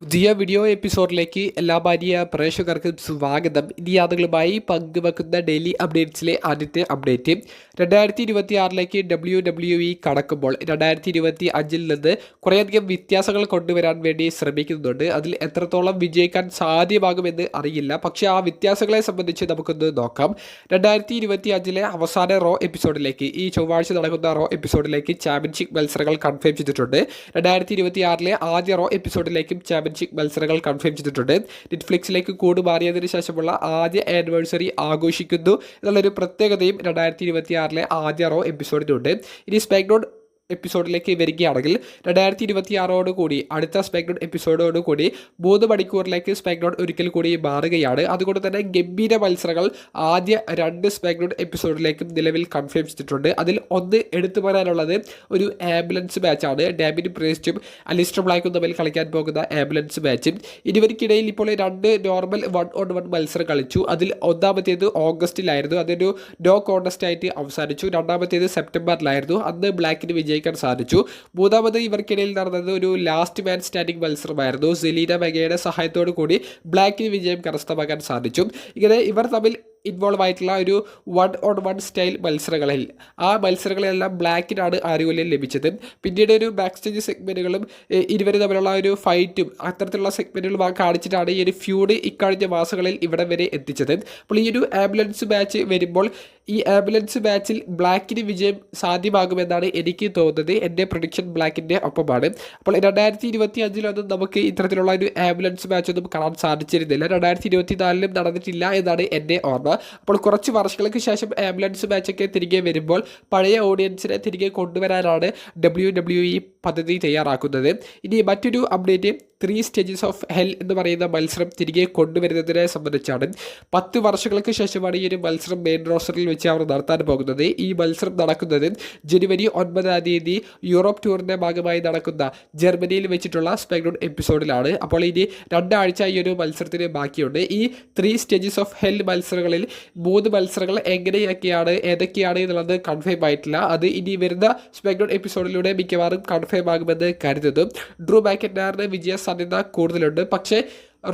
പുതിയ വീഡിയോ എപ്പിസോഡിലേക്ക് എല്ലാ ഭാര്യ പ്രേക്ഷകർക്കും സ്വാഗതം. ഇനി യാത്രകളുമായി പങ്കുവെക്കുന്ന ഡെയിലി അപ്ഡേറ്റ്സിലെ ആദ്യത്തെ അപ്ഡേറ്റ് 2026 WWE കടക്കുമ്പോൾ 2025 നിന്ന് കുറേയധികം വ്യത്യാസങ്ങൾ കൊണ്ടുവരാൻ വേണ്ടി ശ്രമിക്കുന്നുണ്ട്. അതിൽ എത്രത്തോളം വിജയിക്കാൻ സാധ്യമാകുമെന്ന് അറിയില്ല, പക്ഷേ ആ വ്യത്യാസങ്ങളെ സംബന്ധിച്ച് നമുക്കൊന്ന് നോക്കാം. 2025 അവസാന റോ എപ്പിസോഡിലേക്ക്, ഈ ചൊവ്വാഴ്ച നടക്കുന്ന റോ എപ്പിസോഡിലേക്ക് ചാമ്പ്യൻഷിപ്പ് മത്സരങ്ങൾ കൺഫേം ചെയ്തിട്ടുണ്ട്. 2026 ആദ്യ റോ എപ്പിസോഡിലേക്കും ചാമ്പ്യൻഷിപ്പ് മത്സരങ്ങൾ കൺഫേം ചെയ്തിട്ടുണ്ട്. നെറ്റ്ഫ്ലിക്സിലേക്ക് കൂടുമാറിയതിനു ശേഷമുള്ള ആദ്യ ആനിവേഴ്സറി ആഘോഷിക്കുന്നു എന്നുള്ളൊരു പ്രത്യേകതയും 2026 ആദ്യ റോ എപ്പിസോഡിനുണ്ട്. ഇനി സ്മാക്ഡൗൺ എപ്പിസോഡിലേക്ക് വരികയാണെങ്കിൽ 2026 കൂടി അടുത്ത സ്മാക്ഡൗൺ എപ്പിസോഡോട് കൂടി 3 മണിക്കൂറിലേക്ക് സ്മാക്ഡൗൺ ഒരിക്കൽ കൂടി മാറുകയാണ്. അതുകൊണ്ട് തന്നെ ഗംഭീര മത്സരങ്ങൾ ആദ്യ 2 സ്മാക്ഡൗൺ എപ്പിസോഡിലേക്കും നിലവിൽ കൺഫേം ചെയ്തിട്ടുണ്ട്. അതിൽ ഒന്ന് എടുത്തു പറയാനുള്ളത് ഒരു ആംബുലൻസ് മാച്ചാണ്. ഡാമിൻ പ്രീസ്റ്റും അലിസ്റ്റർ ബ്ലാക്കും തമ്മിൽ കളിക്കാൻ പോകുന്ന ആംബുലൻസ് മാച്ചും. ഇരുവർക്കിടയിൽ ഇപ്പോൾ 2 നോർമൽ 1-on-1 മത്സരം കളിച്ചു. അതിൽ ഒന്നാമത്തേത് ഓഗസ്റ്റിലായിരുന്നു, അതൊരു നോ കോൺടെസ്റ്റ് ആയിട്ട് അവസാനിച്ചു. രണ്ടാമത്തേത് സെപ്റ്റംബറിലായിരുന്നു, അന്ന് ബ്ലാക്കിന് വിജയിക്കാൻ സാധിച്ചു. മൂന്നാമത് ഇവർക്കിടയിൽ നടന്നത് ഒരു ലാസ്റ്റ് മാൻ സ്റ്റാൻഡിംഗ് മത്സരമായിരുന്നു. സെലീന മെഗയുടെ സഹായത്തോടു കൂടി ബ്ലാക്കിന് വിജയം കരസ്ഥമാക്കാൻ സാധിച്ചു. ഇങ്ങനെ ഇവർ തമ്മിൽ ഇൻവോൾവ് ആയിട്ടുള്ള ഒരു 1-on-1 സ്റ്റൈൽ മത്സരങ്ങളിൽ ആ മത്സരങ്ങളെല്ലാം ബ്ലാക്കിനാണ് ആനുകൂല്യം ലഭിച്ചത്. പിന്നീട് ഒരു ബാക്ക് സ്റ്റേജ് സെഗ്മെൻറ്റുകളും ഇരുവരും തമ്മിലുള്ള ഒരു ഫൈറ്റും അത്തരത്തിലുള്ള സെഗ്മെൻറ്റുകളും കാണിച്ചിട്ടാണ് ഈ ഒരു ഫ്യൂഡ് ഇക്കഴിഞ്ഞ മാസങ്ങളിൽ ഇവിടെ വരെ എത്തിച്ചത്. അപ്പോൾ ഈ ഒരു ആംബുലൻസ് മാച്ച് വരുമ്പോൾ ഈ ആംബുലൻസ് മാച്ചിൽ ബ്ലാക്കിന് വിജയം സാധ്യമാകുമെന്നാണ് എനിക്ക് തോന്നുന്നത്. എൻ്റെ പ്രൊഡിക്ഷൻ ബ്ലാക്കിൻ്റെ ഒപ്പമാണ്. അപ്പോൾ 2025 നമുക്ക് ഇത്തരത്തിലുള്ള ഒരു ആംബുലൻസ് മാച്ച് ഒന്നും കാണാൻ സാധിച്ചിരുന്നില്ല. 2024 നടന്നിട്ടില്ല എന്നാണ് എൻ്റെ ഓർമ്മ. അപ്പോൾ കുറച്ച് വർഷങ്ങൾക്ക് ശേഷം ആംബുലൻസ് മാച്ചൊക്കെ തിരികെ വരുമ്പോൾ പഴയ ഓഡിയൻസിനെ തിരികെ കൊണ്ടുവരാനാണ് WWE പദ്ധതി തയ്യാറാക്കുന്നത്. ഇനി മറ്റൊരു അപ്ഡേറ്റ് 3 സ്റ്റേജസ് ഓഫ് ഹെൽ എന്ന് പറയുന്ന മത്സരം തിരികെ കൊണ്ടുവരുന്നതിനെ സംബന്ധിച്ചാണ്. 10 വർഷങ്ങൾക്ക് ശേഷമാണ് ഈ ഒരു മത്സരം മെയിൻ റോസ്റ്ററിൽ വെച്ച് അവർ നടത്താൻ പോകുന്നത്. ഈ മത്സരം നടക്കുന്നത് ജനുവരി 9 യൂറോപ്പ് ടൂറിൻ്റെ ഭാഗമായി നടക്കുന്ന ജർമ്മനിയിൽ വെച്ചിട്ടുള്ള സ്മാക്ഡൗൺ എപ്പിസോഡിലാണ്. അപ്പോൾ ഇനി 2 ആഴ്ച ഈ ഒരു മത്സരത്തിന് ബാക്കിയുണ്ട്. ഈ 3 സ്റ്റേജസ് ഓഫ് ഹെൽ മത്സരങ്ങളിൽ 3 മത്സരങ്ങൾ എങ്ങനെയൊക്കെയാണ് ഏതൊക്കെയാണ് എന്നുള്ളത് കൺഫേം ആയിട്ടില്ല. അത് ഇനി വരുന്ന സ്മാക്ഡൗൺ എപ്പിസോഡിലൂടെ മിക്കവാറും കൺഫേം ആകുമെന്ന് കരുതുന്നു. ഡ്രൂ മാക്കൻറ്റയറിന് വിജയ സാധ്യത കൂടുതലുണ്ട്, പക്ഷേ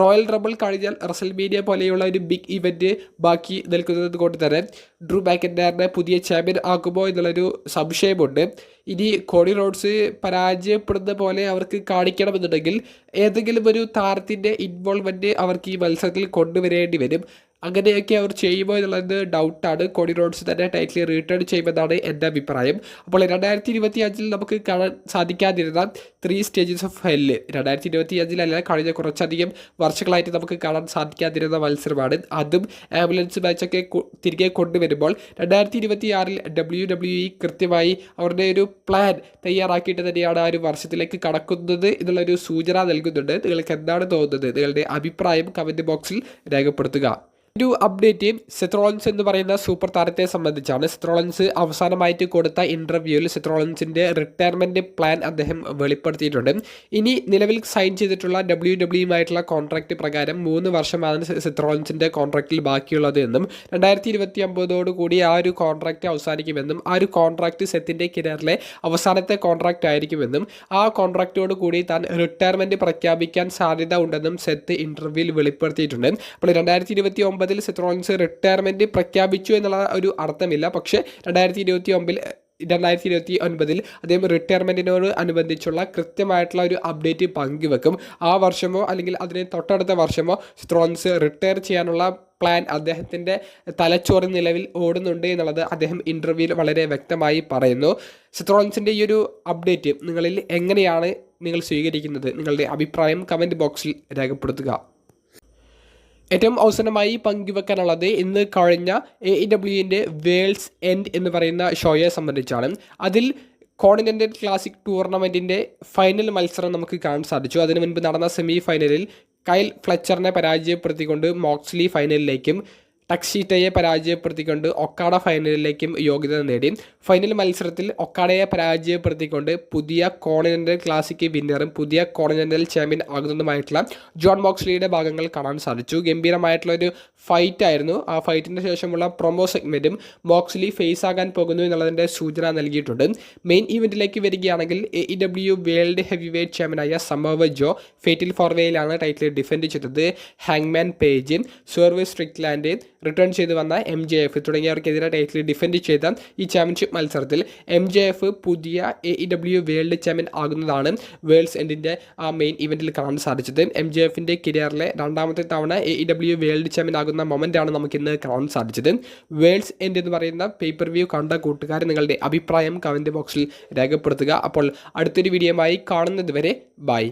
റോയൽ റംബിൾ കഴിഞ്ഞാൽ റസൽമേനിയ പോലെയുള്ള ഒരു ബിഗ് ഇവൻറ്റ് ബാക്കി നിൽക്കുന്നത് കൊണ്ട് തന്നെ ഡ്രൂ മാക്കൻറ്റയറിനെ പുതിയ ചാമ്പ്യൻ ആക്കുമോ എന്നുള്ളൊരു സംശയമുണ്ട്. ഇനി കോഡി റോഡ്സ് പരാജയപ്പെടുന്ന പോലെ അവർക്ക് കാണിക്കണമെന്നുണ്ടെങ്കിൽ ഏതെങ്കിലും ഒരു താരത്തിൻ്റെ ഇൻവോൾവ്മെൻറ്റ് അവർക്ക് ഈ മത്സരത്തിൽ കൊണ്ടുവരേണ്ടി വരും. അങ്ങനെയൊക്കെ അവർ ചെയ്യുമോ എന്നുള്ളത് ഡൗട്ടാണ്. കോഡി റോഡ്സ് തന്നെ ടൈറ്റിൽ റിട്ടേൺ ചെയ്യുമെന്നാണ് എൻ്റെ അഭിപ്രായം. അപ്പോൾ 2025 നമുക്ക് കാണാൻ സാധിക്കാതിരുന്ന 3 സ്റ്റേജസ് ഓഫ് ഹെല്ല് 2025 കഴിഞ്ഞ കുറച്ചധികം വർഷങ്ങളായിട്ട് നമുക്ക് കാണാൻ സാധിക്കാതിരുന്ന മത്സരമാണ്. അതും ആംബുലൻസ് മാച്ചൊക്കെ തിരികെ കൊണ്ടുവരുമ്പോൾ 2026 WWE കൃത്യമായി അവരുടെ ഒരു പ്ലാൻ തയ്യാറാക്കിയിട്ട് തന്നെയാണ് ആ ഒരു വർഷത്തിലേക്ക് കടക്കുന്നത് എന്നുള്ളൊരു സൂചന നൽകുന്നുണ്ട്. നിങ്ങൾക്ക് എന്താണ് തോന്നുന്നത്? നിങ്ങളുടെ അഭിപ്രായം കമൻറ്റ് ബോക്സിൽ രേഖപ്പെടുത്തുക. ഒരു അപ്ഡേറ്റ് സെത്ത് റോളിൻസ് എന്ന് പറയുന്ന സൂപ്പർ താരത്തെ സംബന്ധിച്ചാണ്. സെത്ത് റോളിൻസ് അവസാനമായിട്ട് കൊടുത്ത ഇൻ്റർവ്യൂവിൽ സെത്ത് റോളിൻസിൻ്റെ റിട്ടയർമെൻറ്റ് പ്ലാൻ അദ്ദേഹം വെളിപ്പെടുത്തിയിട്ടുണ്ട്. ഇനി നിലവിൽ സൈൻ ചെയ്തിട്ടുള്ള WWE കോൺട്രാക്റ്റ് പ്രകാരം 3 വർഷമാണ് സെത്ത് റോളിൻസിൻ്റെ കോൺട്രാക്റ്റിൽ ബാക്കിയുള്ളത് എന്നും 2029 കൂടി ആ ഒരു കോൺട്രാക്റ്റ് അവസാനിക്കുമെന്നും ആ ഒരു കോൺട്രാക്റ്റ് സെത്തിൻ്റെ കരിയറിലെ അവസാനത്തെ കോൺട്രാക്റ്റ് ആയിരിക്കുമെന്നും ആ കോൺട്രാക്റ്റോട് കൂടി താൻ റിട്ടയർമെൻറ്റ് പ്രഖ്യാപിക്കാൻ സാധ്യത ഉണ്ടെന്നും സെത്ത് ഇൻ്റർവ്യൂവിൽ വെളിപ്പെടുത്തിയിട്ടുണ്ട്. അപ്പോൾ 2029 സെത്ത് റോളിൻസ് റിട്ടയർമെൻറ്റ് പ്രഖ്യാപിച്ചു എന്നുള്ള ഒരു അർത്ഥമില്ല, പക്ഷേ 2029 അദ്ദേഹം റിട്ടയർമെൻറ്റിനോട് അനുബന്ധിച്ചുള്ള കൃത്യമായിട്ടുള്ള ഒരു അപ്ഡേറ്റ് പങ്കുവെക്കും. ആ വർഷമോ അല്ലെങ്കിൽ അതിന് തൊട്ടടുത്ത വർഷമോ സെത്ത് റോളിൻസ് റിട്ടയർ ചെയ്യാനുള്ള പ്ലാൻ അദ്ദേഹത്തിൻ്റെ തലച്ചോറ് നിലവിൽ ഓടുന്നുണ്ട് എന്നുള്ളത് അദ്ദേഹം ഇൻ്റർവ്യൂവിൽ വളരെ വ്യക്തമായി പറയുന്നു. സെത്ത് റോളിൻസിൻ്റെ ഈ ഒരു അപ്ഡേറ്റ് നിങ്ങളിൽ എങ്ങനെയാണ് നിങ്ങൾ സ്വീകരിക്കുന്നത്? നിങ്ങളുടെ അഭിപ്രായം കമൻറ്റ് ബോക്സിൽ രേഖപ്പെടുത്തുക. ഏറ്റവും അവസാനമായി പങ്കുവെക്കാനുള്ളത് ഇന്ന് കഴിഞ്ഞ AEWൻ്റെ വേൾഡ്സ് എൻഡ് എന്ന് പറയുന്ന ഷോയെ സംബന്ധിച്ചാണ്. അതിൽ കോണ്ടിനെൻ്റൽ ക്ലാസിക് ടൂർണമെൻറ്റിൻ്റെ ഫൈനൽ മത്സരം നമുക്ക് കാണാൻ സാധിച്ചു. അതിനു മുൻപ് നടന്ന സെമി ഫൈനലിൽ കൈൽ ഫ്ലെച്ചറിനെ പരാജയപ്പെടുത്തിക്കൊണ്ട് മോക്സ്ലി ഫൈനലിലേക്കും ടക്സീറ്റയെ പരാജയപ്പെടുത്തിക്കൊണ്ട് ഒക്കാഡ ഫൈനലിലേക്കും യോഗ്യത നേടി. ഫൈനൽ മത്സരത്തിൽ ഒക്കാഡയെ പരാജയപ്പെടുത്തിക്കൊണ്ട് പുതിയ കോണ്ടിനെൻ്റൽ ക്ലാസിക് വിന്നറും പുതിയ കോണ്ടിനെൻ്റൽ ചാമ്പ്യൻ ആകുന്നതുമായിട്ടുള്ള ജോൺ മോക്സ്ലിയുടെ ഭാഗങ്ങൾ കാണാൻ സാധിച്ചു. ഗംഭീരമായിട്ടുള്ള ഒരു ഫൈറ്റ് ആയിരുന്നു. ആ ഫൈറ്റിന് ശേഷമുള്ള പ്രൊമോ സെഗ്മെൻറ്റും മോക്സ്ലി ഫേസ് ആകാൻ പോകുന്നു എന്നുള്ളതിൻ്റെ സൂചന നൽകിയിട്ടുണ്ട്. മെയിൻ ഇവൻറ്റിലേക്ക് വരികയാണെങ്കിൽ AEW വേൾഡ് ഹെവി വെയ്റ്റ് ചാമ്പ്യനായ സമോവ ജോ ഫേറ്റൽ ഫോർവേയിലാണ് ടൈറ്റിൽ ഡിഫെൻഡ് ചെയ്തത്. ഹാങ്മാൻ പേജ്, സെർവ് സ്ട്രിക്ലാൻഡ്, റിട്ടേൺ ചെയ്തു വന്ന MJF തുടങ്ങിയവർക്കെതിരെ ടൈറ്റിൽ ഡിഫെൻഡ് ചെയ്ത ഈ ചാമ്പ്യൻഷിപ്പ് മത്സരത്തിൽ MJF പുതിയ AEW വേൾഡ് ചാമ്പ്യൻ ആകുന്നതാണ് വേൾഡ്സ് എൻഡിൻ്റെ ആ മെയിൻ ഇവൻറ്റിൽ കാണാൻ സാധിച്ചത്. MJFിൻ്റെ കരിയറിലെ രണ്ടാമത്തെ തവണ AEW വേൾഡ് ചാമ്പ്യൻ ആകുന്ന മൊമെൻ്റാണ് നമുക്കിന്ന് കാണാൻ സാധിച്ചത്. വേൾഡ്സ് എൻഡ് എന്ന് പറയുന്ന പേപ്പർ വ്യൂ കണ്ട കൂട്ടുകാർ നിങ്ങളുടെ അഭിപ്രായം കമൻറ്റ് ബോക്സിൽ രേഖപ്പെടുത്തുക. അപ്പോൾ അടുത്തൊരു വീഡിയോയുമായി കാണുന്നത് വരെ ബൈ.